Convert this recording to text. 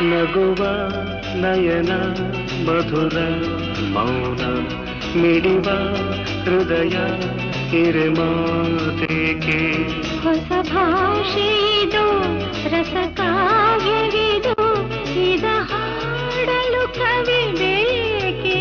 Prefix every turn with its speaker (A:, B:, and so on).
A: ನಗುವ ನಯನ ಮಧುರ ಮೌನ ಮಿಡಿವ ಹೃದಯ ಹಿರಿಮಾತೇಕೆ
B: ಹೊಸ ಭಾಷೆಯಿದು ರಸಕಾವ್ಯವಿದು ಇದ ಹಾಡಲು ಕವಿ ಬೇಕೆ